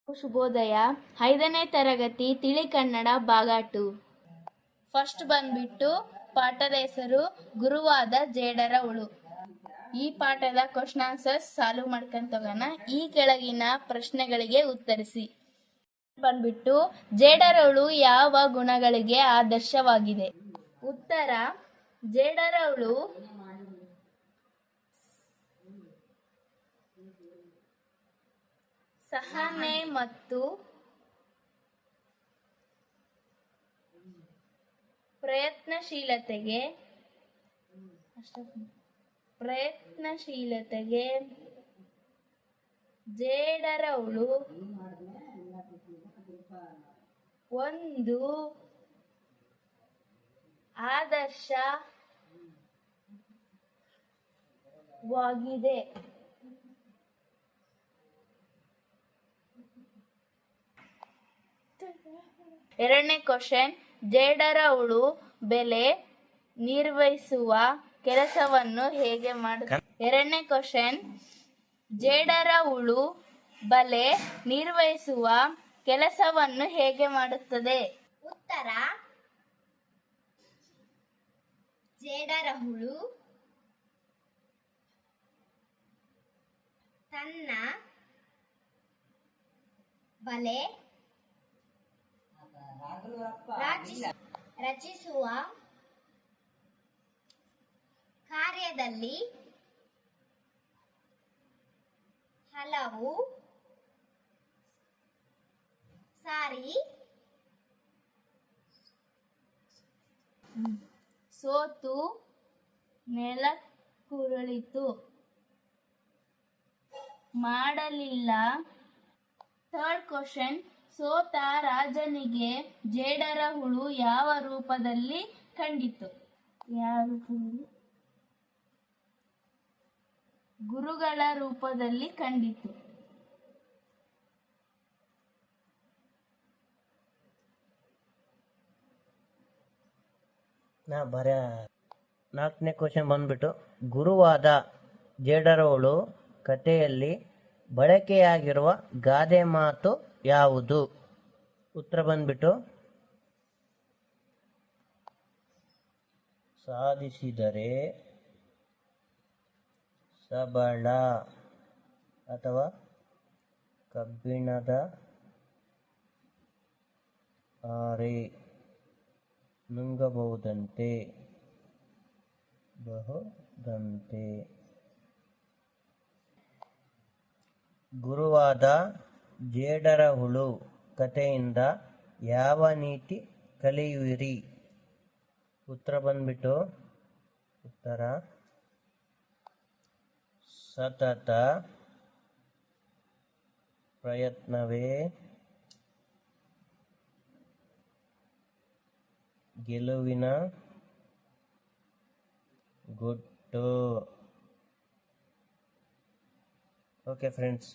ಶುಭೋದಯ. 5ನೇ ತರಗತಿ ತಿಳಿ ಕನ್ನಡ ಭಾಗ 2. ಫಸ್ಟ್ ಬಂದ್ಬಿಟ್ಟು ಪಾಠದ ಹೆಸರು ಗುರುವಾದ ಜೇಡರ ಹುಳು. ಈ ಪಾಠದ ಕ್ವಶನ್ ಆನ್ಸರ್ಸ್ ಸಾಲ್ವ್ ಮಾಡ್ಕೊಂತೋಗೋಣ. ಈ ಕೆಳಗಿನ ಪ್ರಶ್ನೆಗಳಿಗೆ ಉತ್ತರಿಸಿ. ಬಂದ್ಬಿಟ್ಟು ಜೇಡರ ಹುಳು ಯಾವ ಗುಣಗಳಿಗೆ ಆದರ್ಶವಾಗಿದೆ? ಉತ್ತರ: ಜೇಡರ ಹುಳು ಸಹನೆ ಮತ್ತು ಪ್ರಯತ್ನಶೀಲತೆಗೆ ಜೇಡರ ಹುಳು ಒಂದು ಆದರ್ಶವಾಗಿದೆ. ಎರಡನೇ ಕ್ವಶನ್: ಜೇಡರ ಹುಳು ಬೆಲೆ ನಿರ್ವಹಿಸುವ ಕೆಲಸವನ್ನು ಹೇಗೆ ಮಾಡುತ್ತದೆ? ಎರಡನೇ ಕ್ವಶನ್: ಜೇಡರ ಹುಳು ಬಲೆ ನಿರ್ವಹಿಸುವ ಕೆಲಸವನ್ನು ಹೇಗೆ ಮಾಡುತ್ತದೆ? ಉತ್ತರ: ಜೇಡರ ಹುಳು ತನ್ನ ಬಲೆ ರಚಿಸುವ ಕಾರ್ಯದಲ್ಲಿ ಹಲವು ಸಾರಿ ಸೋತು ನೆಲಕ್ಕುರುಳಿತು ಮಾಡಲಿಲ್ಲ. ಥರ್ಡ್ ಕ್ವಶನ್: ಸೋತ ರಾಜನಿಗೆ ಜೇಡರ ಹುಳು ಯಾವ ರೂಪದಲ್ಲಿ ಕಂಡಿತು? ಗುರುಗಳ ರೂಪದಲ್ಲಿ ಕಂಡಿತು. ನಾಲ್ಕನೇ ಕ್ವಶನ್ ಬಂದ್ಬಿಟ್ಟು ಗುರುವಾದ ಜೇಡರ ಹುಳು ಕಥೆಯಲ್ಲಿ ಬಳಕೆಯಾಗಿರುವ ಗಾದೆ ಮಾತು ಯಾವುದು? ಉತ್ತರ ಬಂದ್ಬಿಟ್ಟು ಸಾಧಿಸಿದರೆ ಸಬಳ ಅಥವಾ ಕಬ್ಬಿಣದ ಆರೆ ನುಂಗಬಹುದಂತೆ ಬಹುದಂತೆ. ಗುರುವಾದ ಜೇಡರ ಹುಳು ಕಥೆಯಿಂದ ಯಾವ ನೀತಿ ಕಲಿಯುವಿರಿ? ಉತ್ತರ ಬಂದ್ಬಿಟ್ಟು ಸತತ ಪ್ರಯತ್ನವೇ ಗೆಲುವಿನ ಗುಟ್ಟು. Okay friends.